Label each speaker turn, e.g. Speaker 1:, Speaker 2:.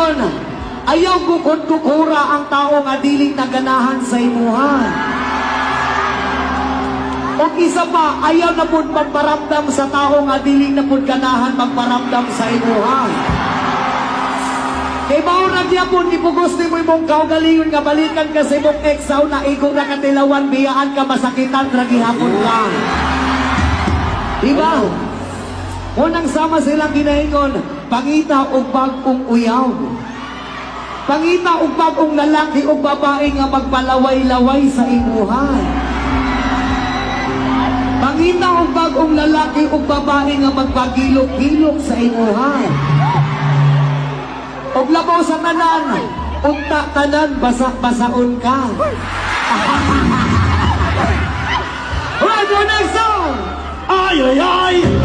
Speaker 1: ginaingon, ayaw gukod-kukura ang tao nga diling naganahan sa imuhan. O isa pa, ayaw na pud magparamdam sa tao nga diling na pud ganahan magparamdam sa imuhan. Kay mao na gyapon ipugos nimo imong kaugalingon nga balikan ka sa imong ex sa una igong nakatilawan biyaan ka masakitan ra gihapon ka. Diba? Unang sama silang ginaingon, pangita og bag-ong uyaw. Pangita og bag-ong lalaki o babae nga magpalaway-laway sa imuhan. Pangita og bag-ong lalaki o babae nga magpagilok-gilok sa imuhan. Og labaw sa tanan, og tanan basak-basaon ka. Right, next song! Ay, ay, ay!